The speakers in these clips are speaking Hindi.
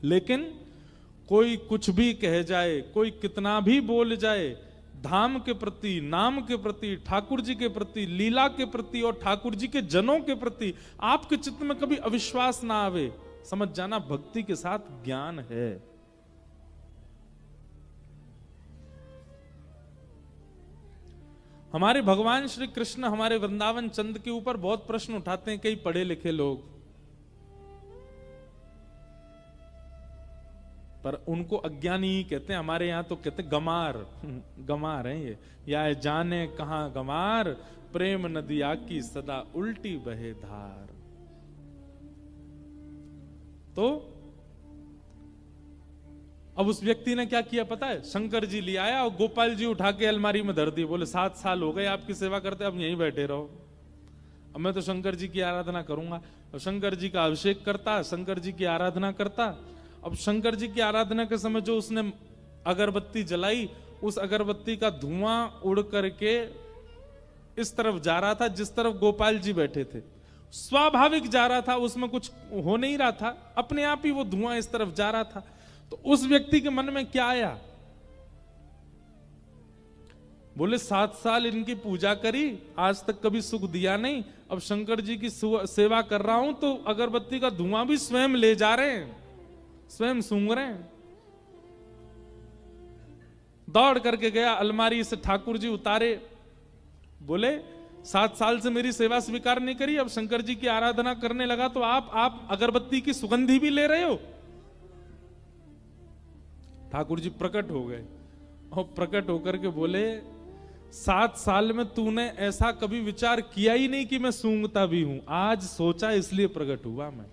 लेकिन कोई कुछ भी कह जाए, कोई कितना भी बोल जाए, धाम के प्रति, नाम के प्रति, ठाकुर जी के प्रति, लीला के प्रति और ठाकुर जी के जनों के प्रति आपके चित्त में कभी अविश्वास ना आवे, समझ जाना भक्ति के साथ ज्ञान है। हमारे भगवान श्री कृष्ण हमारे वृंदावन चंद के ऊपर बहुत प्रश्न उठाते हैं कई पढ़े लिखे लोग, पर उनको अज्ञानी ही कहते हैं। हमारे यहां तो कहते गमार, गमार हैं ये। या जाने कहां गमार, प्रेम नदिया की सदा उल्टी बहे धार। तो अब उस व्यक्ति ने क्या किया पता है? शंकर जी ले आया और गोपाल जी उठा के अलमारी में धर दिए। बोले 7 साल हो गए आपकी सेवा करते, अब यहीं बैठे रहो, अब मैं तो शंकर जी की आराधना करूंगा। और शंकर जी का अभिषेक करता, शंकर जी की आराधना करता। अब शंकर जी की आराधना के समय जो उसने अगरबत्ती जलाई, उस अगरबत्ती का धुआं उड़ करके इस तरफ जा रहा था जिस तरफ गोपाल जी बैठे थे। स्वाभाविक जा रहा था, उसमें कुछ हो नहीं रहा था, अपने आप ही वो धुआं इस तरफ जा रहा था। तो उस व्यक्ति के मन में क्या आया? बोले 7 साल इनकी पूजा करी, आज तक कभी सुख दिया नहीं, अब शंकर जी की सेवा कर रहा हूं तो अगरबत्ती का धुआं भी स्वयं ले जा रहे हैं, स्वयं सूंघ रहे हैं। दौड़ करके गया, अलमारी से ठाकुर जी उतारे। बोले 7 साल से मेरी सेवा स्वीकार नहीं करी, अब शंकर जी की आराधना करने लगा तो आप अगरबत्ती की सुगंधी भी ले रहे हो। ठाकुर जी प्रकट हो गए और प्रकट होकर के बोले 7 साल में तूने ऐसा कभी विचार किया ही नहीं कि मैं सूंघता भी हूं, आज सोचा इसलिए प्रकट हुआ मैं।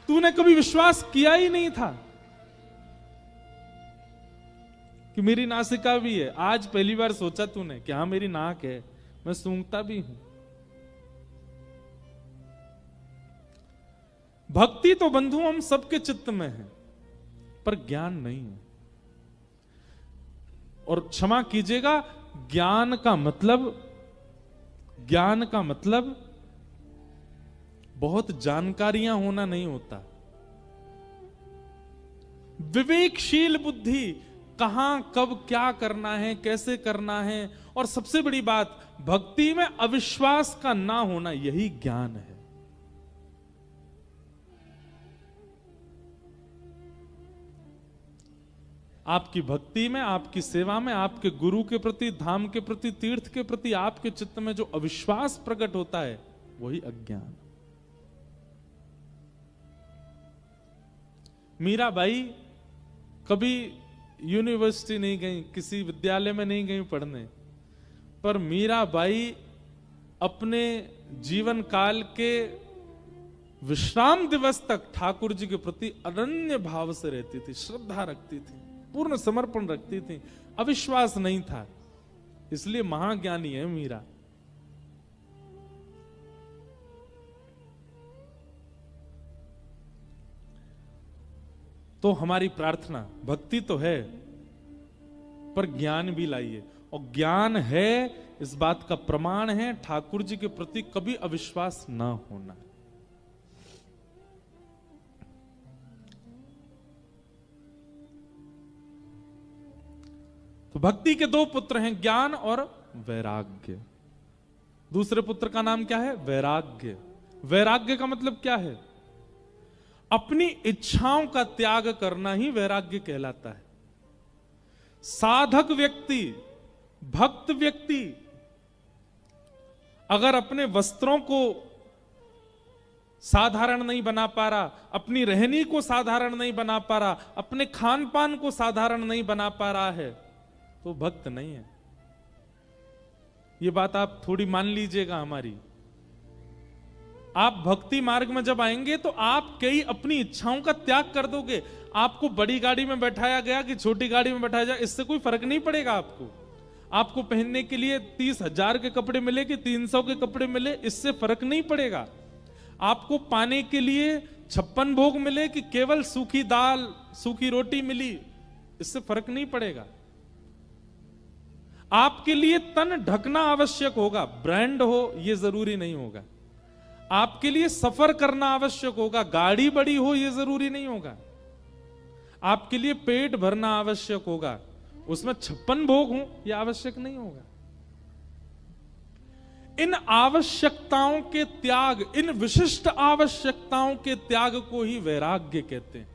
तूने कभी विश्वास किया ही नहीं था कि मेरी नासिका भी है, आज पहली बार सोचा तूने कि हाँ मेरी नाक है, मैं सूंघता भी हूं। भक्ति तो बंधु हम सबके चित्त में है, पर ज्ञान नहीं है। और क्षमा कीजिएगा, ज्ञान का मतलब बहुत जानकारियां होना नहीं होता। विवेकशील बुद्धि, कहां कब क्या करना है, कैसे करना है, और सबसे बड़ी बात भक्ति में अविश्वास का ना होना, यही ज्ञान है। आपकी भक्ति में, आपकी सेवा में, आपके गुरु के प्रति, धाम के प्रति, तीर्थ के प्रति आपके चित्त में जो अविश्वास प्रकट होता है वही अज्ञान। मीराबाई कभी यूनिवर्सिटी नहीं गई, किसी विद्यालय में नहीं गई पढ़ने, पर मीराबाई अपने जीवन काल के विश्राम दिवस तक ठाकुर जी के प्रति अनन्य भाव से रहती थी, श्रद्धा रखती थी, पूर्ण समर्पण रखती थी, अविश्वास नहीं था, इसलिए महाज्ञानी है मीरा। तो हमारी प्रार्थना, भक्ति तो है पर ज्ञान भी लाइए, और ज्ञान है इस बात का प्रमाण है ठाकुर जी के प्रति कभी अविश्वास ना होना। तो भक्ति के 2 पुत्र हैं, ज्ञान और वैराग्य। दूसरे पुत्र का नाम क्या है? वैराग्य। वैराग्य का मतलब क्या है? अपनी इच्छाओं का त्याग करना ही वैराग्य कहलाता है। साधक व्यक्ति, भक्त व्यक्ति अगर अपने वस्त्रों को साधारण नहीं बना पा रहा, अपनी रहनी को साधारण नहीं बना पा रहा, अपने खान पान को साधारण नहीं बना पा रहा है, तो भक्त नहीं है। ये बात आप थोड़ी मान लीजिएगा हमारी। आप भक्ति मार्ग में जब आएंगे तो आप कई अपनी इच्छाओं का त्याग कर दोगे। आपको बड़ी गाड़ी में बैठाया गया कि छोटी गाड़ी में बैठाया जाए, इससे कोई फर्क नहीं पड़ेगा आपको। आपको पहनने के लिए 30,000 के कपड़े मिले कि 300 के कपड़े मिले, इससे फर्क नहीं पड़ेगा। आपको पाने के लिए 56 भोग मिले कि केवल सूखी दाल, सूखी रोटी मिली, इससे फर्क नहीं पड़ेगा। आपके लिए तन ढकना आवश्यक होगा, ब्रांड हो ये जरूरी नहीं होगा। आपके लिए सफर करना आवश्यक होगा, गाड़ी बड़ी हो यह जरूरी नहीं होगा। आपके लिए पेट भरना आवश्यक होगा, उसमें 56 भोग हो यह आवश्यक नहीं होगा। इन आवश्यकताओं के त्याग, इन विशिष्ट आवश्यकताओं के त्याग को ही वैराग्य कहते हैं।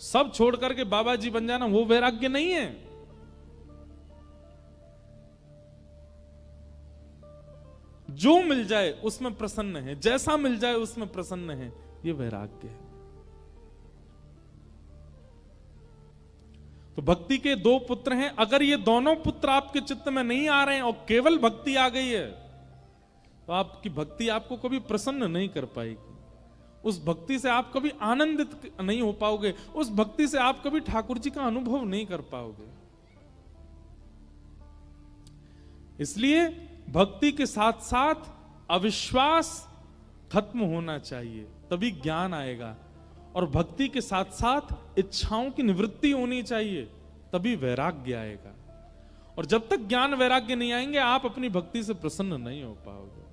सब छोड़ करके बाबा जी बन जाना वो वैराग्य नहीं है। जो मिल जाए उसमें प्रसन्न है, जैसा मिल जाए उसमें प्रसन्न है, ये वैराग्य है। तो भक्ति के दो पुत्र हैं, अगर ये दोनों पुत्र आपके चित्त में नहीं आ रहे हैं और केवल भक्ति आ गई है, तो आपकी भक्ति आपको कभी प्रसन्न नहीं कर पाएगी। उस भक्ति से आप कभी आनंदित नहीं हो पाओगे, उस भक्ति से आप कभी ठाकुर जी का अनुभव नहीं कर पाओगे। इसलिए भक्ति के साथ साथ अविश्वास खत्म होना चाहिए, तभी ज्ञान आएगा। और भक्ति के साथ साथ इच्छाओं की निवृत्ति होनी चाहिए, तभी वैराग्य आएगा। और जब तक ज्ञान वैराग्य नहीं आएंगे, आप अपनी भक्ति से प्रसन्न नहीं हो पाओगे।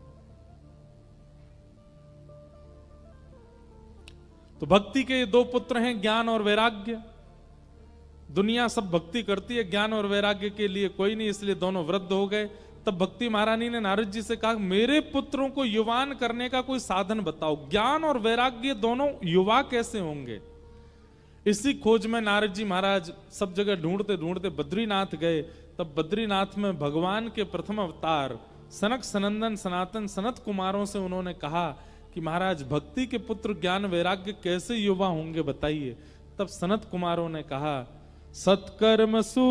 तो भक्ति के दो पुत्र हैं, ज्ञान और वैराग्य। दुनिया सब भक्ति करती है, ज्ञान और वैराग्य के लिए कोई नहीं, इसलिए दोनों वृद्ध हो गए। तब भक्ति महारानी ने नारद जी से कहा, मेरे पुत्रों को युवान करने का कोई साधन बताओ। ज्ञान और वैराग्य दोनों युवा कैसे होंगे? इसी खोज में नारद जी महाराज सब जगह ढूंढते ढूंढते बद्रीनाथ गए। तब बद्रीनाथ में भगवान के प्रथम अवतार सनक सनंदन सनातन सनत कुमारों से उन्होंने कहा कि महाराज, भक्ति के पुत्र ज्ञान वैराग्य कैसे युवा होंगे, बताइए। तब सनत कुमारों ने कहा, सत्कर्मसु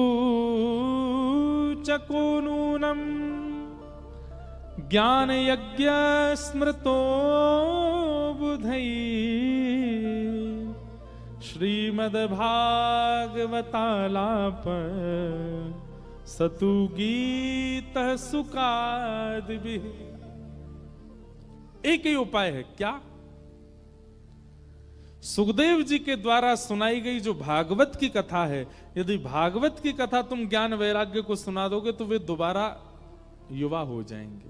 चको नूनम ज्ञान यज्ञ स्मृतो बुधई श्रीमद् भागवतालाप सतु गीत सुकादि। एक ही उपाय है, क्या? सुखदेव जी के द्वारा सुनाई गई जो भागवत की कथा है, यदि भागवत की कथा तुम ज्ञान वैराग्य को सुना दोगे तो वे दोबारा युवा हो जाएंगे।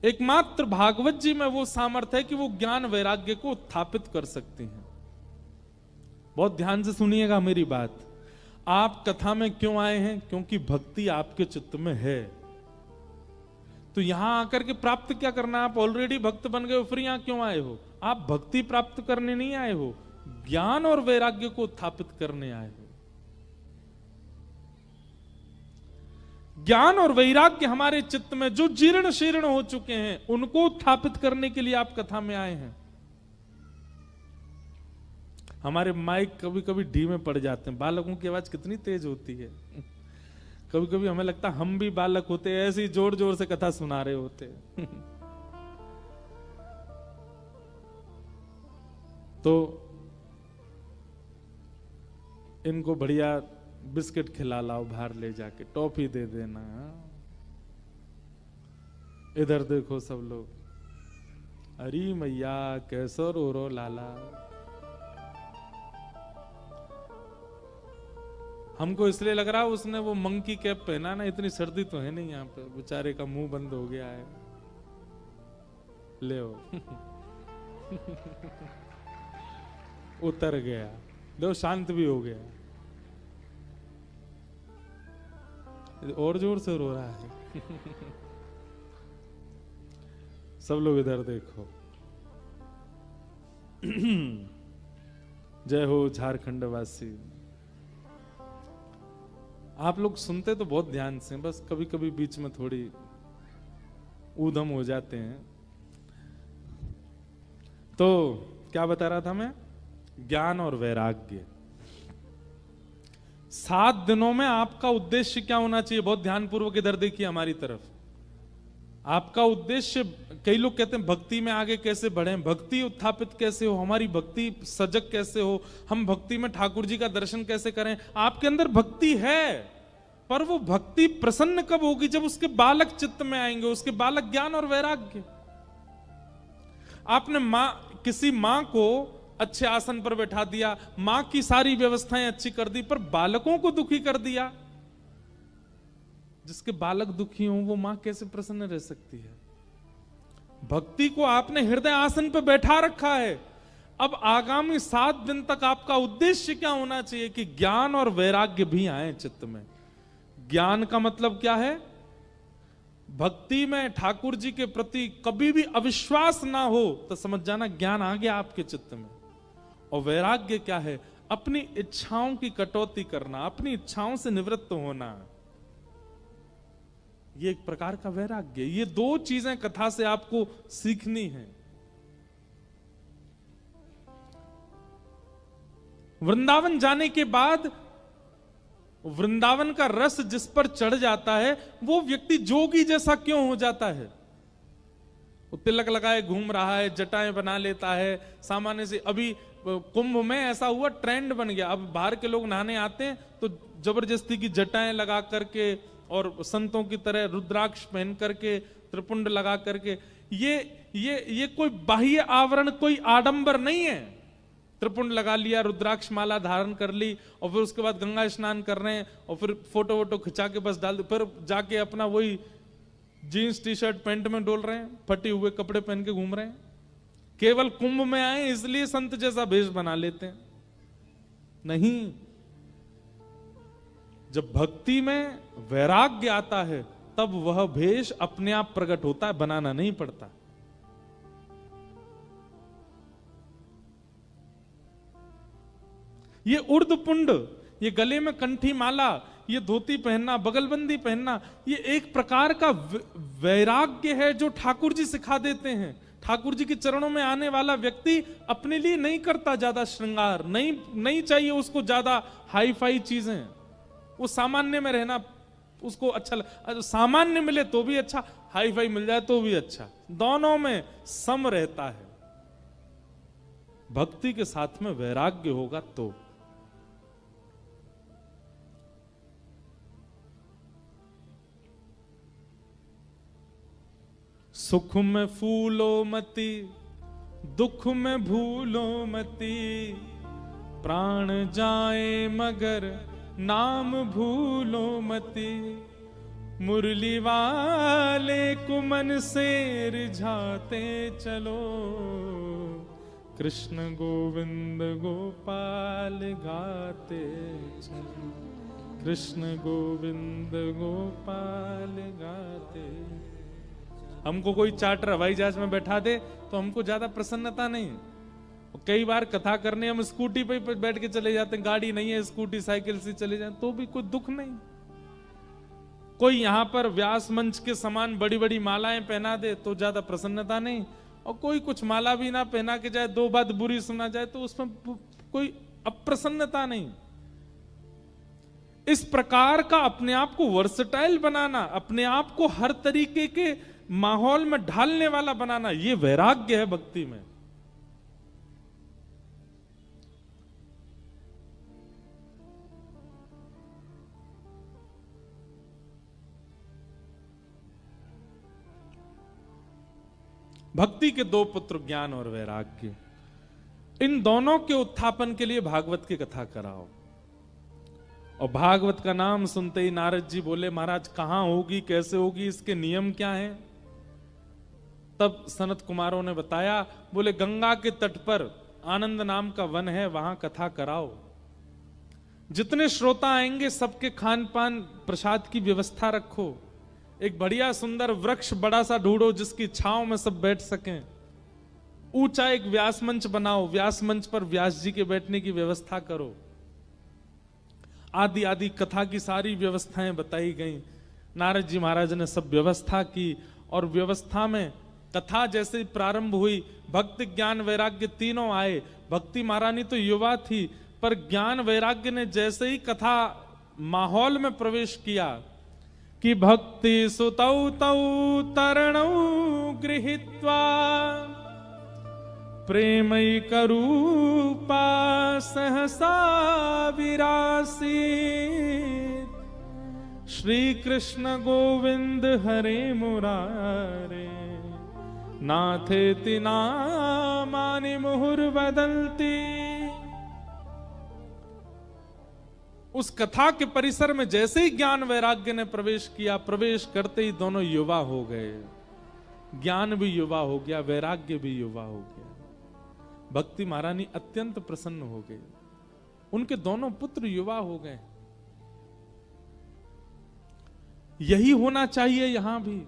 एकमात्र भागवत जी में वो सामर्थ्य है कि वो ज्ञान वैराग्य को उत्थापित कर सकते हैं। बहुत ध्यान से सुनिएगा मेरी बात। आप कथा में क्यों आए हैं? क्योंकि भक्ति आपके चित्त में है। तो यहां आकर के प्राप्त क्या करना? आप ऑलरेडी भक्त बन गए, फिर यहां क्यों आए हो? आप भक्ति प्राप्त करने नहीं आए हो, ज्ञान और वैराग्य को उत्थापित करने आए हो। ज्ञान और वैराग्य हमारे चित्त में जो जीर्ण शीर्ण हो चुके हैं, उनको उत्थापित करने के लिए आप कथा में आए हैं। हमारे माइक कभी कभी धीमे पड़ जाते हैं। बालकों की आवाज कितनी तेज होती है। कभी कभी हमें लगता है हम भी बालक होते, ऐसे ही जोर जोर से कथा सुना रहे होते। तो इनको बढ़िया बिस्किट खिला लाओ, बाहर ले जाके टॉफी दे देना। इधर देखो सब लोग, अरे मैया कैसो रो रो लाला। हमको इसलिए लग रहा है उसने वो मंकी कैप पहना ना, इतनी सर्दी तो है नहीं यहाँ पे, बेचारे का मुंह बंद हो गया है। ले उतर गया, लो शांत भी हो गया, और जोर से रो रहा है। सब लोग इधर देखो। जय हो झारखंड वासी। आप लोग सुनते तो बहुत ध्यान से, बस कभी कभी बीच में थोड़ी ऊधम हो जाते हैं। तो क्या बता रहा था मैं? ज्ञान और वैराग्य। 7 दिनों में आपका उद्देश्य क्या होना चाहिए? बहुत ध्यानपूर्वक इधर देखिए हमारी तरफ। आपका उद्देश्य, कई लोग कहते हैं भक्ति में आगे कैसे बढ़ें, भक्ति उत्थापित कैसे हो, हमारी भक्ति सजग कैसे हो, हम भक्ति में ठाकुर जी का दर्शन कैसे करें। आपके अंदर भक्ति है, पर वो भक्ति प्रसन्न कब होगी? जब उसके बालक चित्त में आएंगे, उसके बालक ज्ञान और वैराग्य। आपने किसी मां को अच्छे आसन पर बैठा दिया, मां की सारी व्यवस्थाएं अच्छी कर दी, पर बालकों को दुखी कर दिया। जिसके बालक दुखी हों वो मां कैसे प्रसन्न रह सकती है? भक्ति को आपने हृदय आसन पर बैठा रखा है। अब आगामी 7 दिन तक आपका उद्देश्य क्या होना चाहिए कि ज्ञान और वैराग्य भी आए चित्त में। ज्ञान का मतलब क्या है? भक्ति में ठाकुर जी के प्रति कभी भी अविश्वास ना हो तो समझ जाना ज्ञान आ गया आपके चित्त में। और वैराग्य क्या है? अपनी इच्छाओं की कटौती करना, अपनी इच्छाओं से निवृत्त होना, ये एक प्रकार का वैराग्य। ये 2 चीजें कथा से आपको सीखनी है। वृंदावन जाने के बाद वृंदावन का रस जिस पर चढ़ जाता है वो व्यक्ति जोगी जैसा क्यों हो जाता है? वो तिलक लगाए घूम रहा है, जटाएं बना लेता है, सामान्य से। अभी कुंभ में ऐसा हुआ, ट्रेंड बन गया। अब बाहर के लोग नहाने आते हैं तो जबरदस्ती की जटाएं लगा करके और संतों की तरह रुद्राक्ष पहन करके, त्रिपुंड लगा करके, ये कोई बाह्य आवरण, कोई आडंबर नहीं है। त्रिपुंड लगा लिया, रुद्राक्ष माला धारण कर ली और फिर उसके बाद गंगा स्नान कर रहे हैं और फिर फोटो वोटो खिंचा के बस डाल दो, फिर जाके अपना वही जीन्स टी शर्ट पैंट में डोल रहे हैं, फटे हुए कपड़े पहन के घूम रहे हैं। केवल कुंभ में आए इसलिए संत जैसा भेष बना लेते हैं। नहीं, जब भक्ति में वैराग्य आता है तब वह भेष अपने आप प्रकट होता है, बनाना नहीं पड़ता। ये उर्दपुंड, ये गले में कंठी माला, ये धोती पहनना, बगलबंदी पहनना, ये एक प्रकार का वैराग्य है जो ठाकुर जी सिखा देते हैं। ठाकुर जी के चरणों में आने वाला व्यक्ति अपने लिए नहीं करता ज्यादा श्रृंगार, नहीं चाहिए उसको ज्यादा हाई फाई चीजें। वो सामान्य में रहना उसको अच्छा, सामान्य मिले तो भी अच्छा, हाई फाई मिल जाए तो भी अच्छा, दोनों में सम रहता है। भक्ति के साथ में वैराग्य होगा तो। सुख में फूलो मती, दुख में भूलो मती, प्राण जाए मगर नाम भूलो मती, मुरली वाले को मन से रिझाते चलो, कृष्ण गोविंद गोपाल गाते चलो, कृष्ण गोविंद गोपाल गाते। हमको कोई चार्टर हवाई जहाज में बैठा दे तो हमको ज्यादा प्रसन्नता नहीं। कई बार कथा करने हम स्कूटी पे बैठ के चले जाते हैं, गाड़ी नहीं है, स्कूटी साइकिल से चले जाते तो भी कोई दुख नहीं। कोई यहां पर व्यास मंच के समान बड़ी बड़ी मालाएं पहना दे तो ज्यादा प्रसन्नता नहीं, और कोई कुछ माला भी ना पहना के जाए, 2 बात बुरी सुना जाए तो उसमें कोई अप्रसन्नता नहीं। इस प्रकार का अपने आप को वर्सटाइल बनाना, अपने आप को हर तरीके के माहौल में ढालने वाला बनाना, यह वैराग्य है भक्ति में। भक्ति के 2 पुत्र, ज्ञान और वैराग्य, इन दोनों के उत्थापन के लिए भागवत की कथा कराओ। और भागवत का नाम सुनते ही नारद जी बोले, महाराज कहां होगी, कैसे होगी, इसके नियम क्या हैं? तब सनत कुमारों ने बताया, बोले गंगा के तट पर आनंद नाम का वन है, वहां कथा कराओ। जितने श्रोता आएंगे सबके खान पान प्रसाद की व्यवस्था रखो। एक बढ़िया सुंदर वृक्ष बड़ा सा ढूंढो जिसकी छांव में सब बैठ सकें। ऊंचा एक व्यास मंच बनाओ, व्यास मंच पर व्यास जी के बैठने की व्यवस्था करो। आदि आदि कथा की सारी व्यवस्थाएं बताई गई। नारद जी महाराज ने सब व्यवस्था की, और व्यवस्था में कथा जैसे प्रारंभ हुई, भक्ति ज्ञान वैराग्य तीनों आए। भक्ति महारानी तो युवा थी, पर ज्ञान वैराग्य ने जैसे ही कथा माहौल में प्रवेश किया कि भक्ति सुतौ तौ तरणौ गृहीत्वा प्रेमैकरूपा सहसा विरासीत्, श्री कृष्ण गोविंद हरे मुरारे, नाथेति नामानि मुहुर्वदन्ति। उस कथा के परिसर में जैसे ही ज्ञान वैराग्य ने प्रवेश किया, प्रवेश करते ही दोनों युवा हो गए। ज्ञान भी युवा हो गया, वैराग्य भी युवा हो गया। भक्ति महारानी अत्यंत प्रसन्न हो गई, उनके दोनों पुत्र युवा हो गए। यही होना चाहिए यहां भी।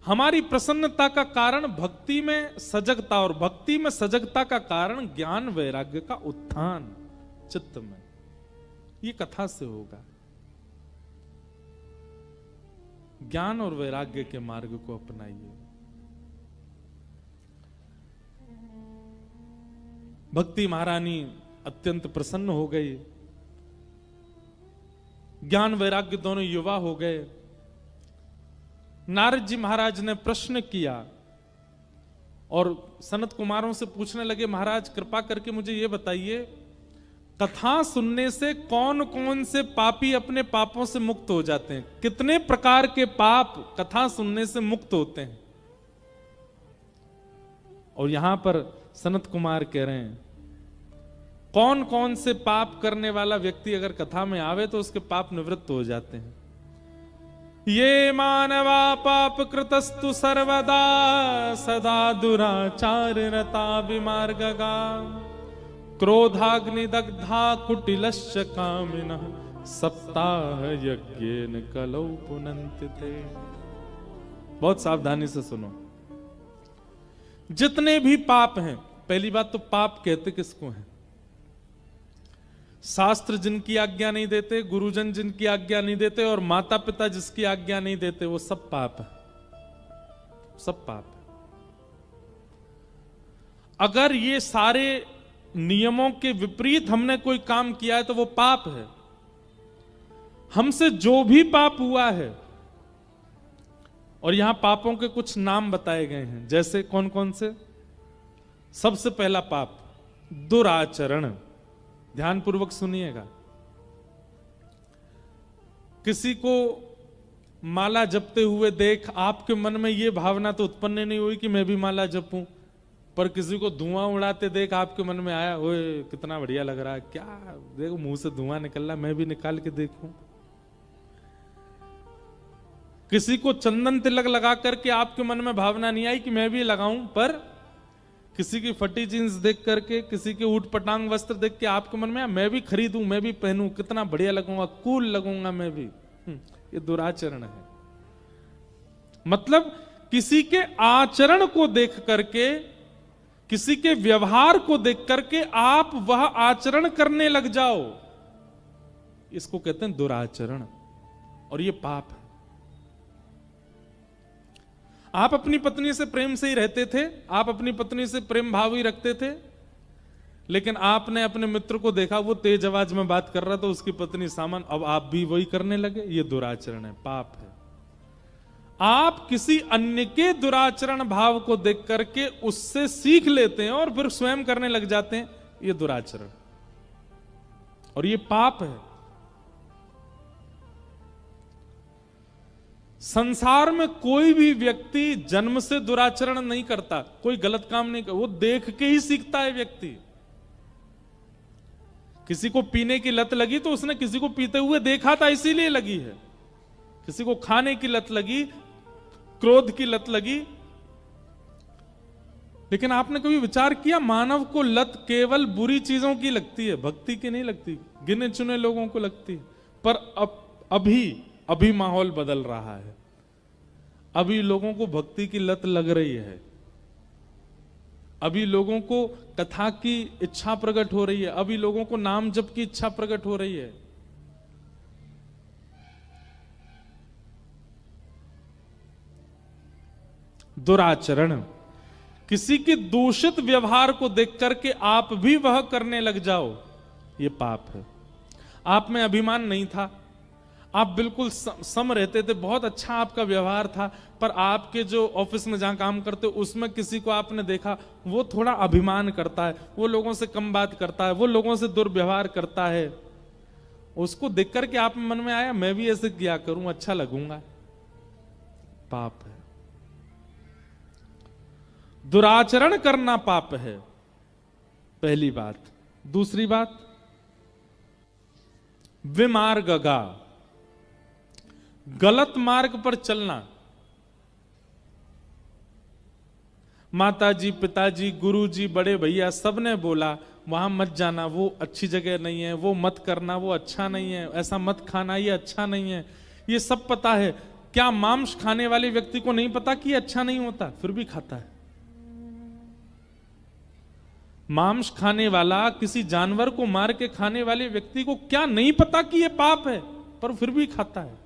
हमारी प्रसन्नता का कारण भक्ति में सजगता, और भक्ति में सजगता का कारण ज्ञान वैराग्य का उत्थान चित्त में। ये कथा से होगा। ज्ञान और वैराग्य के मार्ग को अपनाइए। भक्ति महारानी अत्यंत प्रसन्न हो गई, ज्ञान वैराग्य दोनों युवा हो गए। नारद जी महाराज ने प्रश्न किया और सनत कुमारों से पूछने लगे, महाराज कृपा करके मुझे यह बताइए, कथा सुनने से कौन कौन से पापी अपने पापों से मुक्त हो जाते हैं? कितने प्रकार के पाप कथा सुनने से मुक्त होते हैं? और यहां पर सनत कुमार कह रहे हैं, कौन कौन से पाप करने वाला व्यक्ति अगर कथा में आवे तो उसके पाप निवृत्त हो जाते हैं। ये मानवा पाप कृतस्तु सर्वदा सदा दुराचार रता विमार्गगा क्रोधाग्निदग्धा कुटिलश्च कामिनः सप्ताह यज्ञेन कलौ पुनन्ति ते। बहुत सावधानी से सुनो। जितने भी पाप हैं, पहली बात तो पाप कहते किसको हैं? शास्त्र जिनकी आज्ञा नहीं देते, गुरुजन जिनकी आज्ञा नहीं देते, और माता पिता जिसकी आज्ञा नहीं देते, वो सब पाप है, सब पाप है। अगर ये सारे नियमों के विपरीत हमने कोई काम किया है तो वो पाप है। हमसे जो भी पाप हुआ है, और यहां पापों के कुछ नाम बताए गए हैं, जैसे कौन कौन से? सबसे पहला पाप दुराचरण। ध्यान पूर्वक सुनिएगा। किसी को माला जपते हुए देख आपके मन में यह भावना तो उत्पन्न नहीं हुई कि मैं भी माला जपूं, पर किसी को धुआं उड़ाते देख आपके मन में आया, ओए कितना बढ़िया लग रहा है, क्या देखो मुंह से धुआं निकल रहा है, मैं भी निकाल के देखूं। किसी को चंदन तिलक लगा करके आपके मन में भावना नहीं आई कि मैं भी लगाऊं, पर किसी की फटी जींस देख करके, किसी के ऊट पटांग वस्त्र देख के आपके मन में मैं भी खरीदूं, मैं भी पहनूं, कितना बढ़िया लगूंगा, कूल लगूंगा मैं भी। ये दुराचरण है। मतलब किसी के आचरण को देख करके, किसी के व्यवहार को देख करके आप वह आचरण करने लग जाओ, इसको कहते हैं दुराचरण, और ये पाप है। आप अपनी पत्नी से प्रेम से ही रहते थे, आप अपनी पत्नी से प्रेम भाव ही रखते थे, लेकिन आपने अपने मित्र को देखा वो तेज आवाज में बात कर रहा था, उसकी पत्नी सामने, अब आप भी वही करने लगे। ये दुराचरण है, पाप है। आप किसी अन्य के दुराचरण भाव को देख करके उससे सीख लेते हैं और फिर स्वयं करने लग जाते हैं, ये दुराचरण, और ये पाप है। संसार में कोई भी व्यक्ति जन्म से दुराचरण नहीं करता, कोई गलत काम नहीं करता, वो देख के ही सीखता है व्यक्ति। किसी को पीने की लत लगी तो उसने किसी को पीते हुए देखा था, इसीलिए लगी है। किसी को खाने की लत लगी, क्रोध की लत लगी, लेकिन आपने कभी विचार किया मानव को लत केवल बुरी चीजों की लगती है, भक्ति की नहीं लगती, गिने चुने लोगों को लगती है। पर अभी माहौल बदल रहा है, अभी लोगों को भक्ति की लत लग रही है, अभी लोगों को कथा की इच्छा प्रकट हो रही है, अभी लोगों को नाम जप की इच्छा प्रकट हो रही है। दुराचरण, किसी के दूषित व्यवहार को देख करके आप भी वह करने लग जाओ, ये पाप है। आप में अभिमान नहीं था, आप बिल्कुल सम रहते थे, बहुत अच्छा आपका व्यवहार था, पर आपके जो ऑफिस में जहां काम करते उसमें किसी को आपने देखा वो थोड़ा अभिमान करता है, वो लोगों से कम बात करता है, वो लोगों से दुर्व्यवहार करता है, उसको देख करके आप मन में आया मैं भी ऐसे किया करूं, अच्छा लगूंगा, पाप है। दुराचरण करना पाप है। पहली बात। दूसरी बात, विमार्गगा, गलत मार्ग पर चलना। माताजी, पिताजी, गुरुजी, बड़े भैया सबने बोला वहां मत जाना, वो अच्छी जगह नहीं है, वो मत करना, वो अच्छा नहीं है, ऐसा मत खाना, ये अच्छा नहीं है, ये सब पता है। क्या मांस खाने वाले व्यक्ति को नहीं पता कि ये अच्छा नहीं होता, फिर भी खाता है? मांस खाने वाला, किसी जानवर को मार के खाने वाले व्यक्ति को क्या नहीं पता कि ये पाप है, पर फिर भी खाता है?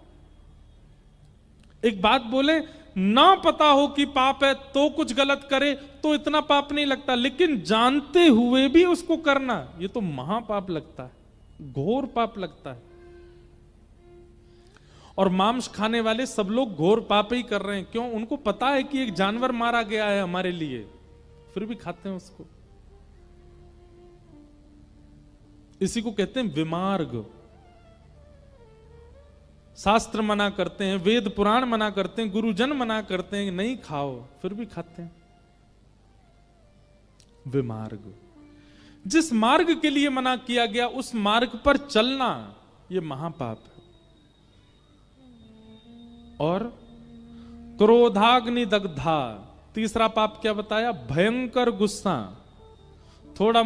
एक बात बोले, ना पता हो कि पाप है तो कुछ गलत करे तो इतना पाप नहीं लगता, लेकिन जानते हुए भी उसको करना, ये तो महापाप लगता है, घोर पाप लगता है। और मांस खाने वाले सब लोग घोर पाप ही कर रहे हैं। क्यों? उनको पता है कि एक जानवर मारा गया है हमारे लिए, फिर भी खाते हैं उसको। इसी को कहते हैं विमार्ग। शास्त्र मना करते हैं, वेद पुराण मना करते हैं, गुरुजन मना करते हैं नहीं खाओ, फिर भी खाते हैं। विमार्ग, जिस मार्ग के लिए मना किया गया उस मार्ग पर चलना, यह महापाप है। और क्रोधाग्नि दग्धा, तीसरा पाप क्या बताया? भयंकर गुस्सा। छोटा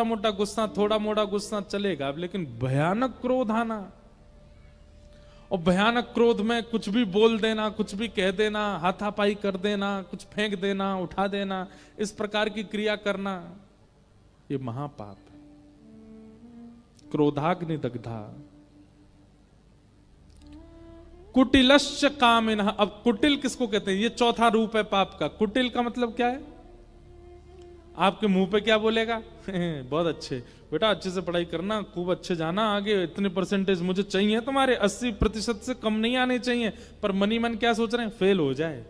मोटा गुस्सा, थोड़ा मोटा गुस्सा चलेगा, लेकिन भयानक क्रोध आना, और भयानक क्रोध में कुछ भी बोल देना, कुछ भी कह देना, हाथापाई कर देना, कुछ फेंक देना, उठा देना, इस प्रकार की क्रिया करना, ये महापाप है। क्रोधाग्नि दग्धा। कुटिलश्च कामिनः, अब कुटिल किसको कहते हैं? ये चौथा रूप है पाप का। कुटिल का मतलब क्या है? आपके मुंह पे क्या बोलेगा? बहुत अच्छे बेटा, अच्छे से पढ़ाई करना, खूब अच्छे जाना आगे, इतने परसेंटेज मुझे चाहिए तुम्हारे, 80% से कम नहीं आने चाहिए। पर मनी मन क्या सोच रहे हैं? फेल हो जाए।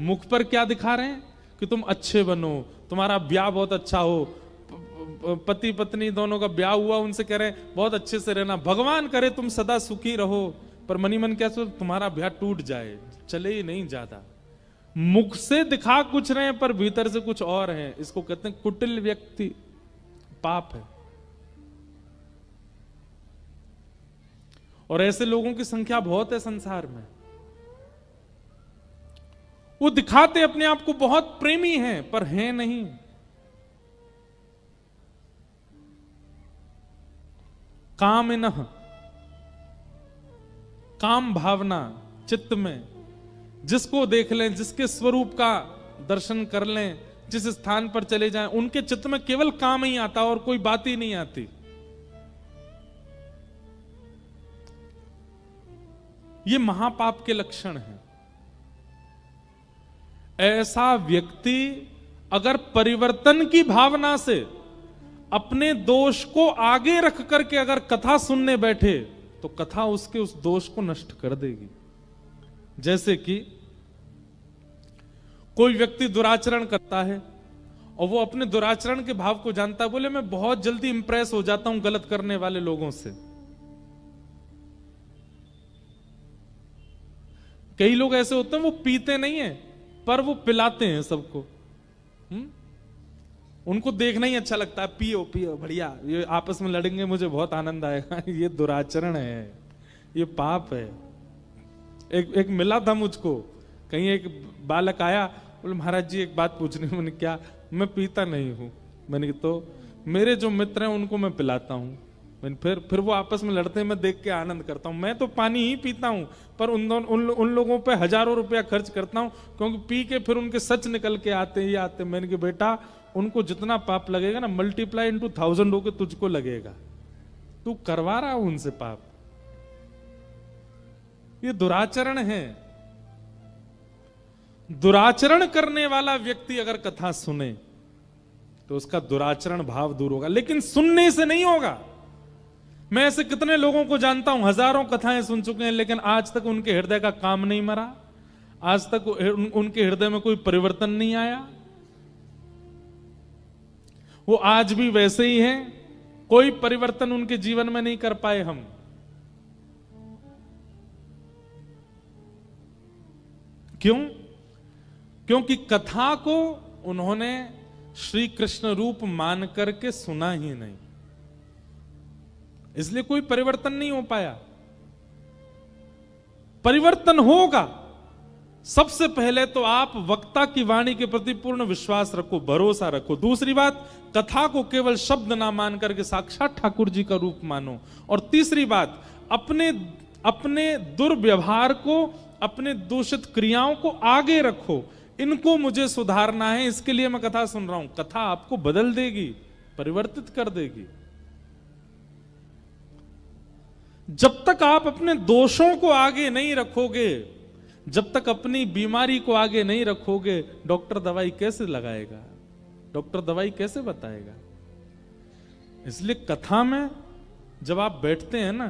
मुख पर क्या दिखा रहे हैं? कि तुम अच्छे बनो, तुम्हारा ब्याह बहुत अच्छा हो, पति पत्नी दोनों का ब्याह हुआ, उनसे कह रहे हैं बहुत अच्छे से रहना, भगवान करे तुम सदा सुखी रहो। पर मनी मन क्या सोच? तुम्हारा ब्याह टूट जाए, चले ही नहीं ज्यादा। मुख से दिखा कुछ रहे हैं पर भीतर से कुछ और है। इसको कहते हैं कुटिल व्यक्ति, पाप है। और ऐसे लोगों की संख्या बहुत है संसार में। वो दिखाते अपने आप को बहुत प्रेमी हैं, पर हैं नहीं। कामिनः, काम भावना चित्त में, जिसको देख लें, जिसके स्वरूप का दर्शन कर लें, जिस स्थान पर चले जाएं, उनके चित्त में केवल काम ही आता और कोई बात ही नहीं आती। ये महापाप के लक्षण हैं। ऐसा व्यक्ति अगर परिवर्तन की भावना से अपने दोष को आगे रख करके अगर कथा सुनने बैठे, तो कथा उसके उस दोष को नष्ट कर देगी। जैसे कि कोई व्यक्ति दुराचरण करता है और वो अपने दुराचरण के भाव को जानता है, बोले मैं बहुत जल्दी इंप्रेस हो जाता हूं गलत करने वाले लोगों से। कई लोग ऐसे होते हैं, वो पीते नहीं है पर वो पिलाते हैं सबको। उनको देखना ही अच्छा लगता है, पियो पियो बढ़िया, ये आपस में लड़ेंगे मुझे बहुत आनंद आएगा। ये दुराचरण है, ये पाप है। एक मिला था मुझको, कहीं एक बालक आया, बोले महाराज जी एक बात पूछनी। मैंने क्या? मैं पीता नहीं हूं। मैंने तो मेरे जो मित्र हैं उनको मैं पिलाता हूं। मैंने फिर वो आपस में लड़ते हैं, मैं देख के आनंद करता हूं। मैं तो पानी ही पीता हूं, पर उन लोगों पे हजारों रुपया खर्च करता हूं, क्योंकि पी के फिर उनके सच निकल के आते ही आते। मैंने कहा बेटा उनको जितना पाप लगेगा ना, मल्टीप्लाई इंटू 1000 होकर तुझको लगेगा। तू करवा रहा हूं उनसे पाप। ये दुराचरण है। दुराचरण करने वाला व्यक्ति अगर कथा सुने तो उसका दुराचरण भाव दूर होगा, लेकिन सुनने से नहीं होगा। मैं ऐसे कितने लोगों को जानता हूं, हजारों कथाएं सुन चुके हैं, लेकिन आज तक उनके हृदय का काम नहीं मरा, आज तक उनके हृदय में कोई परिवर्तन नहीं आया। वो आज भी वैसे ही हैं, कोई परिवर्तन उनके जीवन में नहीं कर पाए हम। क्यों? क्योंकि कथा को उन्होंने श्री कृष्ण रूप मान करके सुना ही नहीं, इसलिए कोई परिवर्तन नहीं हो पाया। परिवर्तन होगा, सबसे पहले तो आप वक्ता की वाणी के प्रति पूर्ण विश्वास रखो, भरोसा रखो। दूसरी बात, कथा को केवल शब्द ना मान करके साक्षात ठाकुर जी का रूप मानो। और तीसरी बात, अपने दुर्व्यवहार को, अपने दूषित क्रियाओं को आगे रखो। इनको मुझे सुधारना है, इसके लिए मैं कथा सुन रहा हूं। कथा आपको बदल देगी, परिवर्तित कर देगी। जब तक आप अपने दोषों को आगे नहीं रखोगे, जब तक अपनी बीमारी को आगे नहीं रखोगे, डॉक्टर दवाई कैसे लगाएगा, डॉक्टर दवाई कैसे बताएगा। इसलिए कथा में जब आप बैठते हैं ना,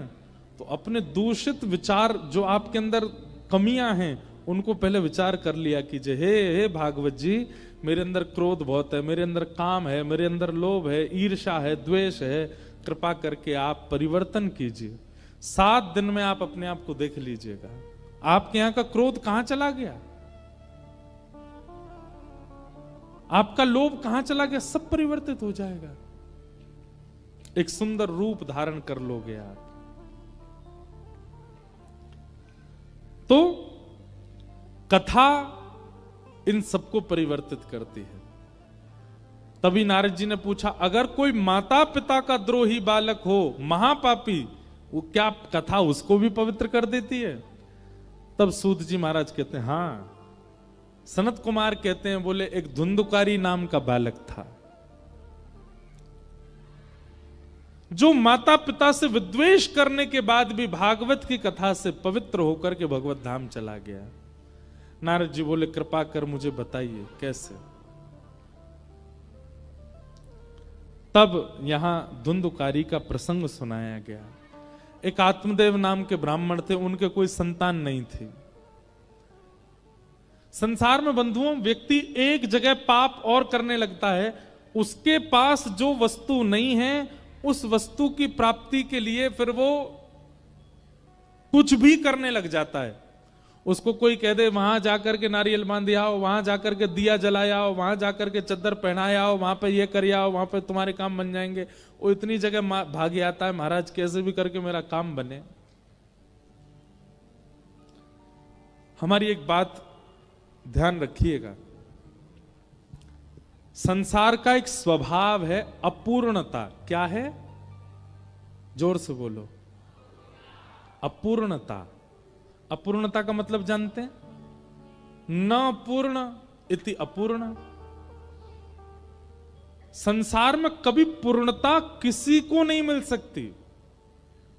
तो अपने दूषित विचार, जो आपके अंदर कमियां हैं, उनको पहले विचार कर लिया कीजिए। हे भागवत जी, मेरे अंदर क्रोध बहुत है, मेरे अंदर काम है, मेरे अंदर लोभ है, ईर्ष्या है, द्वेष है, कृपा करके आप परिवर्तन कीजिए। 7 दिन में आप अपने आप को देख लीजिएगा, आपके यहां का क्रोध कहां चला गया, आपका लोभ कहां चला गया, सब परिवर्तित हो जाएगा। एक सुंदर रूप धारण कर लोगे आप। तो कथा इन सबको परिवर्तित करती है। तभी नारद जी ने पूछा, अगर कोई माता पिता का द्रोही बालक हो, महापापी, वो क्या कथा उसको भी पवित्र कर देती है? तब सूत जी महाराज कहते हैं, हां। सनत कुमार कहते हैं, बोले एक धुंधुकारी नाम का बालक था, जो माता पिता से विद्वेष करने के बाद भी भागवत की कथा से पवित्र होकर के भगवत धाम चला गया। नारद जी बोले, कृपा कर मुझे बताइए कैसे। तब यहां धुंधुकारी का प्रसंग सुनाया गया। एक आत्मदेव नाम के ब्राह्मण थे, उनके कोई संतान नहीं थी। संसार में बंधुओं, व्यक्ति एक जगह पाप और करने लगता है, उसके पास जो वस्तु नहीं है, उस वस्तु की प्राप्ति के लिए फिर वो कुछ भी करने लग जाता है। उसको कोई कह दे वहां जाकर के नारियल बांध आओ, वहां जाकर के दिया जलाया आओ, वहां जाकर के चद्दर पहनाया आओ, वहां पे ये कर आओ, वहां पे तुम्हारे काम बन जाएंगे। वो इतनी जगह भागे आता है, महाराज कैसे भी करके मेरा काम बने। हमारी एक बात ध्यान रखिएगा, संसार का एक स्वभाव है अपूर्णता। क्या है? जोर से बोलो, अपूर्णता। अपूर्णता का मतलब जानते हैं? न पूर्ण इति अपूर्ण। संसार में कभी पूर्णता किसी को नहीं मिल सकती।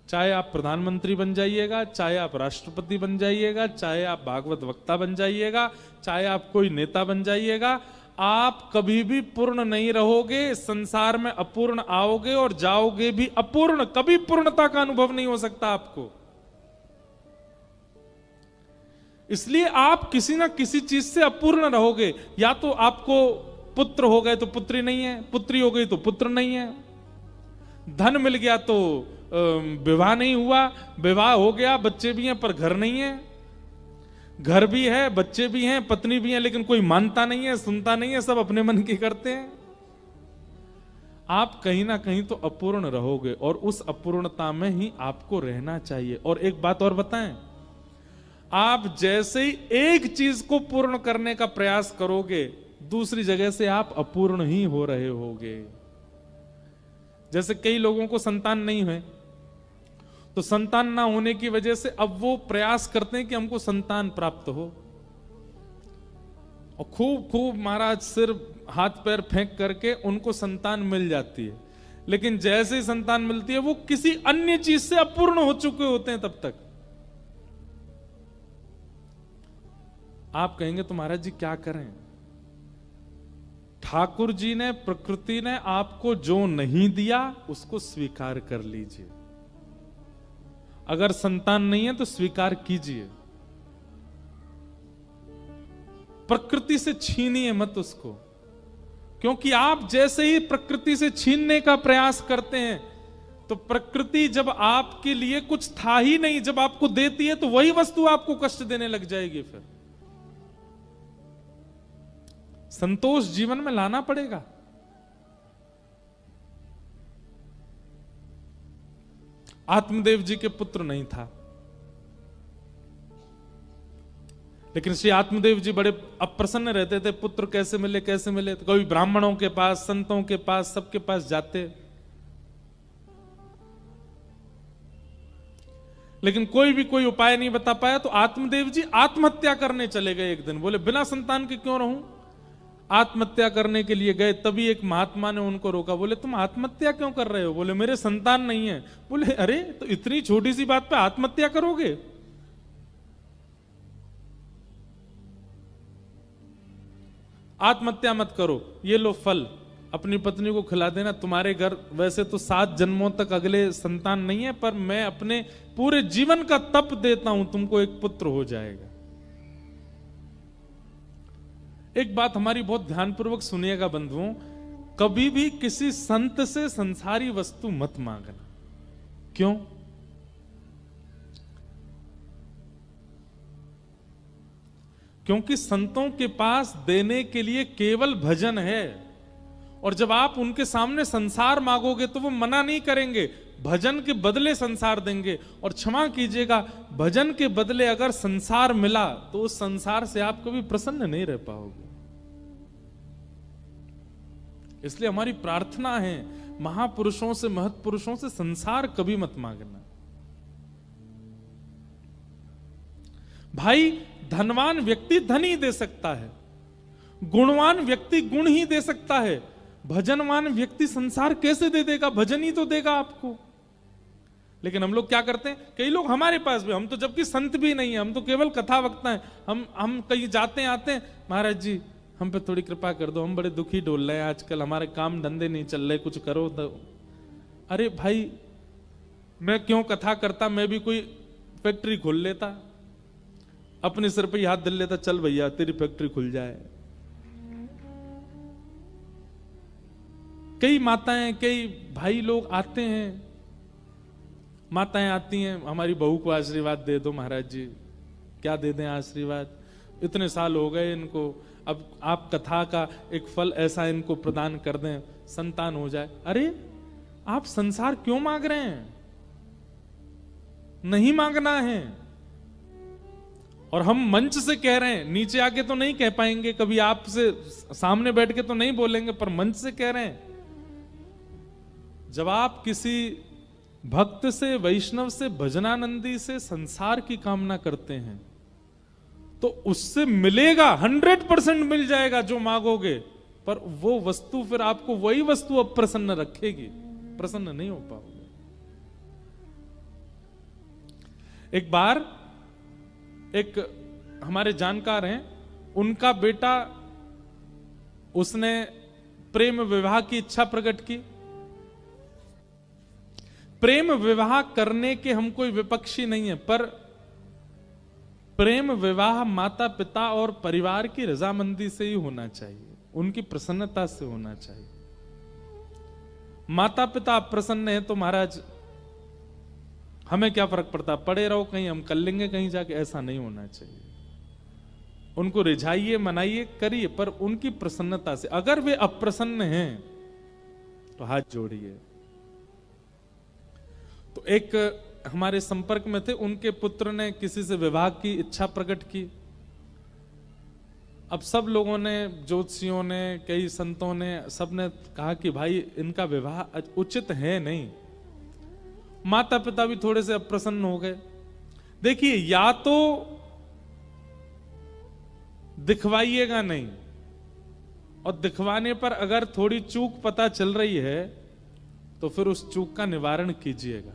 चाहे आप प्रधानमंत्री बन जाइएगा, चाहे आप राष्ट्रपति बन जाइएगा, चाहे आप भागवत वक्ता बन जाइएगा, चाहे आप कोई नेता बन जाइएगा, आप कभी भी पूर्ण नहीं रहोगे। संसार में अपूर्ण आओगे और जाओगे भी अपूर्ण। कभी पूर्णता का अनुभव नहीं हो सकता आपको। इसलिए आप किसी ना किसी चीज से अपूर्ण रहोगे। या तो आपको पुत्र हो गए तो पुत्री नहीं है, पुत्री हो गई तो पुत्र नहीं है, धन मिल गया तो विवाह नहीं हुआ, विवाह हो गया बच्चे भी हैं पर घर नहीं है, घर भी है बच्चे भी हैं पत्नी भी है, लेकिन कोई मानता नहीं है, सुनता नहीं है, सब अपने मन की करते हैं। आप कहीं ना कहीं तो अपूर्ण रहोगे और उस अपूर्णता में ही आपको रहना चाहिए। और एक बात और बताएं, आप जैसे ही एक चीज को पूर्ण करने का प्रयास करोगे, दूसरी जगह से आप अपूर्ण ही हो रहे होगे। जैसे कई लोगों को संतान नहीं है, तो संतान ना होने की वजह से अब वो प्रयास करते हैं कि हमको संतान प्राप्त हो, और खूब खूब महाराज सिर हाथ पैर फेंक करके उनको संतान मिल जाती है। लेकिन जैसे ही संतान मिलती है, वो किसी अन्य चीज से अपूर्ण हो चुके होते हैं तब तक। आप कहेंगे तो महाराज जी क्या करें? ठाकुर जी ने, प्रकृति ने आपको जो नहीं दिया उसको स्वीकार कर लीजिए। अगर संतान नहीं है तो स्वीकार कीजिए, प्रकृति से छीनिए मत उसको। क्योंकि आप जैसे ही प्रकृति से छीनने का प्रयास करते हैं, तो प्रकृति जब आपके लिए कुछ था ही नहीं, जब आपको देती है तो वही वस्तु आपको कष्ट देने लग जाएगी। फिर संतोष जीवन में लाना पड़ेगा। आत्मदेव जी के पुत्र नहीं था। लेकिन श्री आत्मदेव जी बड़े अप्रसन्न रहते थे, पुत्र कैसे मिले कैसे मिले। तो कभी ब्राह्मणों के पास, संतों के पास, सबके पास जाते, लेकिन कोई भी कोई उपाय नहीं बता पाया। तो आत्मदेव जी आत्महत्या करने चले गए एक दिन। बोले बिना संतान के क्यों रहूं, आत्महत्या करने के लिए गए। तभी एक महात्मा ने उनको रोका। बोले तुम आत्महत्या क्यों कर रहे हो? बोले मेरे संतान नहीं है। बोले अरे तो इतनी छोटी सी बात पे आत्महत्या करोगे? आत्महत्या मत करो, ये लो फल, अपनी पत्नी को खिला देना। तुम्हारे घर वैसे तो 7 जन्मों तक अगले संतान नहीं है, पर मैं अपने पूरे जीवन का तप देता हूं, तुमको एक पुत्र हो जाएगा। एक बात हमारी बहुत ध्यानपूर्वक सुनिएगा बंधुओं, कभी भी किसी संत से संसारी वस्तु मत मांगना। क्यों? क्योंकि संतों के पास देने के लिए केवल भजन है, और जब आप उनके सामने संसार मांगोगे तो वो मना नहीं करेंगे, भजन के बदले संसार देंगे। और क्षमा कीजिएगा, भजन के बदले अगर संसार मिला तो उस संसार से आप कभी प्रसन्न नहीं रह पाओगे। इसलिए हमारी प्रार्थना है, महापुरुषों से, महत्पुरुषों से संसार कभी मत मांगना। भाई धनवान व्यक्ति धन ही दे सकता है, गुणवान व्यक्ति गुण ही दे सकता है, भजनवान व्यक्ति संसार कैसे दे देगा? भजन ही तो देगा आपको। लेकिन हम लोग क्या करते हैं, कई लोग हमारे पास भी, हम तो जबकि संत भी नहीं है, हम तो केवल कथा वक्ता हैं, हम कहीं जाते हैं आते हैं, महाराज जी हम पे थोड़ी कृपा कर दो, हम बड़े दुखी डोल रहे हैं आजकल, हमारे काम धंधे नहीं चल रहे, कुछ करो तो। अरे भाई मैं क्यों कथा करता, मैं भी कोई फैक्ट्री खोल लेता, अपने सिर पे ही हाथ धर लेता, चल भैया तेरी फैक्ट्री खुल जाए। कई माताएं, कई भाई लोग आते हैं, माताएं आती हैं, हमारी बहू को आशीर्वाद दे दो महाराज जी। क्या दे दें आशीर्वाद, इतने साल हो गए इनको, अब आप कथा का एक फल ऐसा इनको प्रदान कर दें, संतान हो जाए। अरे आप संसार क्यों मांग रहे हैं? नहीं मांगना है। और हम मंच से कह रहे हैं, नीचे आके तो नहीं कह पाएंगे, कभी आपसे सामने बैठ के तो नहीं बोलेंगे, पर मंच से कह रहे हैं। जब आप किसी भक्त से, वैष्णव से, भजनानंदी से संसार की कामना करते हैं तो उससे मिलेगा, 100% मिल जाएगा जो मांगोगे, पर वो वस्तु फिर आपको वही वस्तु अप्रसन्न रखेगी, प्रसन्न नहीं हो पाओगे। एक बार एक हमारे जानकार हैं, उनका बेटा, उसने प्रेम विवाह की इच्छा प्रकट की। प्रेम विवाह करने के हम कोई विपक्षी नहीं है, पर प्रेम विवाह माता पिता और परिवार की रजामंदी से ही होना चाहिए, उनकी प्रसन्नता से होना चाहिए। माता पिता अप्रसन्न है तो महाराज हमें क्या फर्क पड़ता, पड़े रहो, कहीं हम कर लेंगे कहीं जाके, ऐसा नहीं होना चाहिए। उनको रिझाइए, मनाइए, करिए, पर उनकी प्रसन्नता से। अगर वे अप्रसन्न हैं तो हाथ जोड़िए। तो एक हमारे संपर्क में थे, उनके पुत्र ने किसी से विवाह की इच्छा प्रकट की। अब सब लोगों ने, ज्योतिषियों ने, कई संतों ने, सबने कहा कि भाई इनका विवाह उचित है नहीं। माता पिता भी थोड़े से अप्रसन्न हो गए। देखिए, या तो दिखवाइएगा नहीं, और दिखवाने पर अगर थोड़ी चूक पता चल रही है तो फिर उस चूक का निवारण कीजिएगा।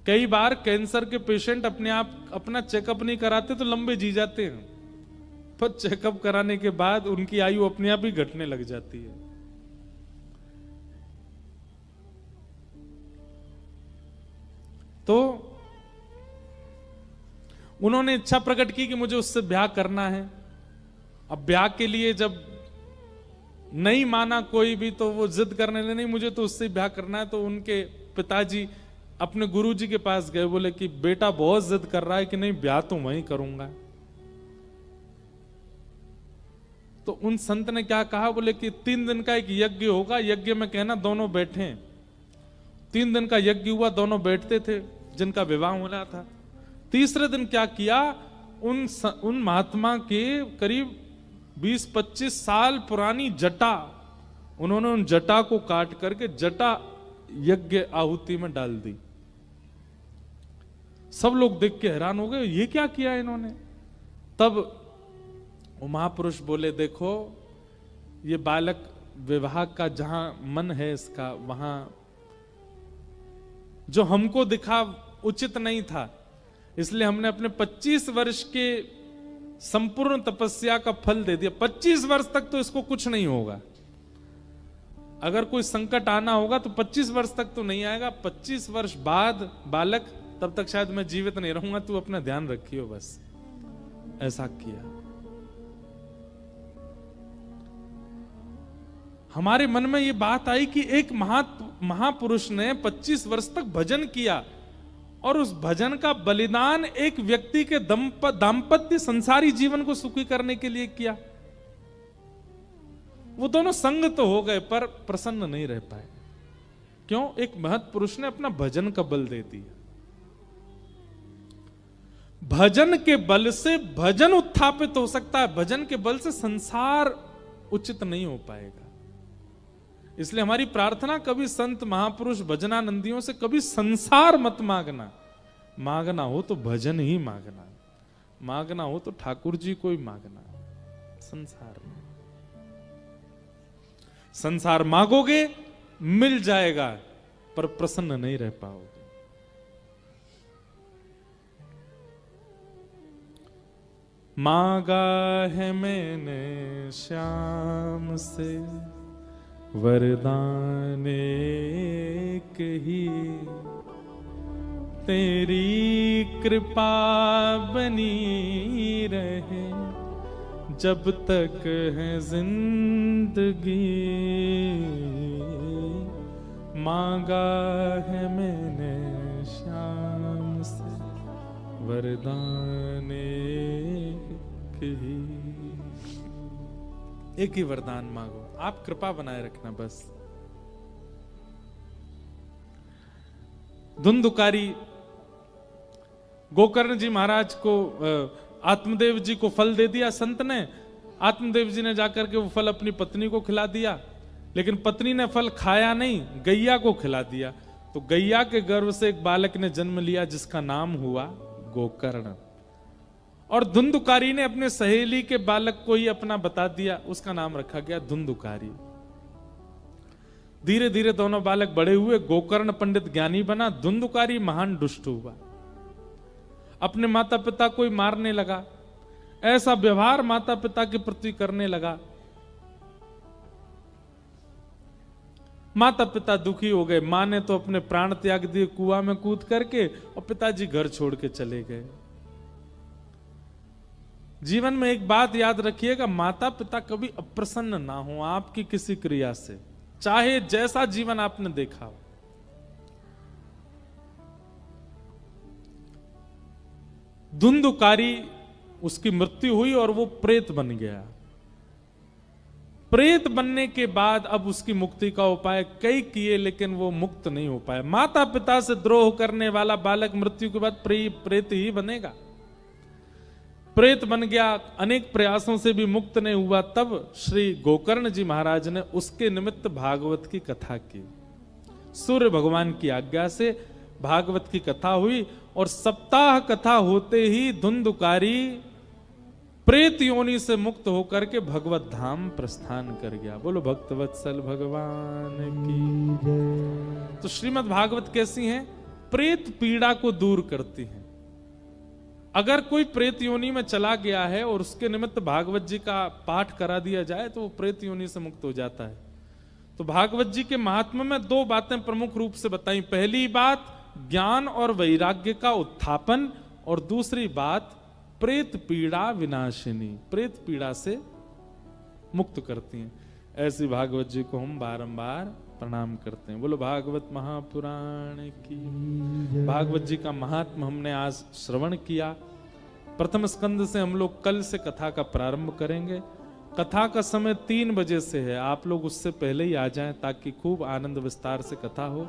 कई बार कैंसर के पेशेंट अपने आप अपना चेकअप नहीं कराते तो लंबे जी जाते हैं, पर चेकअप कराने के बाद उनकी आयु अपने आप ही घटने लग जाती है। तो उन्होंने इच्छा प्रकट की कि मुझे उससे ब्याह करना है। अब ब्याह के लिए जब नहीं माना कोई भी, तो वो जिद करने लगे, नहीं मुझे तो उससे ब्याह करना है। तो उनके पिताजी अपने गुरुजी के पास गए, बोले कि बेटा बहुत जिद कर रहा है कि नहीं ब्याह तो वहीं करूंगा। तो उन संत ने क्या कहा, बोले कि 3 दिन का एक यज्ञ होगा, यज्ञ में कहना दोनों बैठे। 3 दिन का यज्ञ हुआ, दोनों बैठते थे जिनका विवाह होना था। तीसरे दिन क्या किया, उन महात्मा के करीब 20-25 साल पुरानी जटा, उन्होंने उन जटा को काट करके जटा यज्ञ आहुति में डाल दी। सब लोग देख के हैरान हो गए, ये क्या किया इन्होंने। तब वो महापुरुष बोले, देखो ये बालक विवाह का जहां मन है इसका, वहां जो हमको दिखा उचित नहीं था, इसलिए हमने अपने 25 वर्ष के संपूर्ण तपस्या का फल दे दिया। 25 वर्ष तक तो इसको कुछ नहीं होगा, अगर कोई संकट आना होगा तो 25 वर्ष तक तो नहीं आएगा, 25 वर्ष बाद बालक, तब तक शायद मैं जीवित नहीं रहूंगा, तू अपना ध्यान रखियो बस। ऐसा किया। हमारे मन में ये बात आई कि एक महापुरुष ने 25 वर्ष तक भजन किया और उस भजन का बलिदान एक व्यक्ति के दाम्पत्य संसारी जीवन को सुखी करने के लिए किया। वो दोनों संग तो हो गए पर प्रसन्न नहीं रह पाए। क्यों? एक महत् पुरुष ने अपना भजन का बल दे दिया। भजन के बल से भजन उत्थापित हो सकता है, भजन के बल से संसार उचित नहीं हो पाएगा। इसलिए हमारी प्रार्थना, कभी संत महापुरुष भजनानंदियों से कभी संसार मत मांगना। मांगना हो तो भजन ही मांगना, मांगना हो तो ठाकुर जी को ही मांगना। संसार में संसार मांगोगे मिल जाएगा, पर प्रसन्न नहीं रह पाओगे। मांगा है मैंने श्याम से वरदान एक ही, तेरी कृपा बनी रहे जब तक है जिंदगी। मांगा है मैंने श्याम से वरदान एक ही वरदान मांगो, आप कृपा बनाए रखना बस। धुंधुकारी गोकर्ण जी महाराज को, आत्मदेव जी को फल दे दिया संत ने। आत्मदेव जी ने जाकर के वो फल अपनी पत्नी को खिला दिया, लेकिन पत्नी ने फल खाया नहीं, गैया को खिला दिया। तो गैया के गर्भ से एक बालक ने जन्म लिया जिसका नाम हुआ गोकर्ण। और धुंधुकारी ने अपने सहेली के बालक को ही अपना बता दिया, उसका नाम रखा गया धुंधुकारी। धीरे धीरे दोनों बालक बड़े हुए। गोकर्ण पंडित ज्ञानी बना, धुंधुकारी महान दुष्ट हुआ, अपने माता पिता को ही मारने लगा। ऐसा व्यवहार माता पिता के प्रति करने लगा। माता पिता दुखी हो गए। मां ने तो अपने प्राण त्याग दिए कुआं में कूद करके, और पिताजी घर छोड़ के चले गए। जीवन में एक बात याद रखिएगा, माता पिता कभी अप्रसन्न ना हो आपकी किसी क्रिया से, चाहे जैसा जीवन आपने देखा हो। धुंधुकारी, उसकी मृत्यु हुई और वो प्रेत बन गया। प्रेत बनने के बाद अब उसकी मुक्ति का उपाय कई किए, लेकिन वो मुक्त नहीं हो पाया। माता पिता से द्रोह करने वाला बालक मृत्यु के बाद प्रेत ही बनेगा। प्रेत बन गया, अनेक प्रयासों से भी मुक्त नहीं हुआ। तब श्री गोकर्ण जी महाराज ने उसके निमित्त भागवत की कथा की। सूर्य भगवान की आज्ञा से भागवत की कथा हुई, और सप्ताह कथा होते ही धुंधुकारी प्रेत योनि से मुक्त होकर के भगवत धाम प्रस्थान कर गया। बोलो भक्तवत्सल भगवान की। तो श्रीमद् भागवत कैसी है? प्रेत पीड़ा को दूर करती है। अगर कोई प्रेत योनि में चला गया है और उसके निमित्त भागवत जी का पाठ करा दिया जाए तो वो प्रेत योनि से मुक्त हो जाता है। तो भागवत जी के महात्म्य में 2 बातें प्रमुख रूप से बताई। पहली बात ज्ञान और वैराग्य का उत्थापन, और दूसरी बात प्रेत पीड़ा विनाशिनी, प्रेत पीड़ा से मुक्त करती हैं। ऐसी भागवत जी को हम बारंबार प्रणाम करते हैं। बोलो भागवत महापुराण की। भागवत जी का महात्म हमने आज श्रवण किया। प्रथम स्कंद से हम लोग कल से कथा का प्रारंभ करेंगे। कथा का समय 3 बजे से है, आप लोग उससे पहले ही आ जाएं ताकि खूब आनंद विस्तार से कथा हो।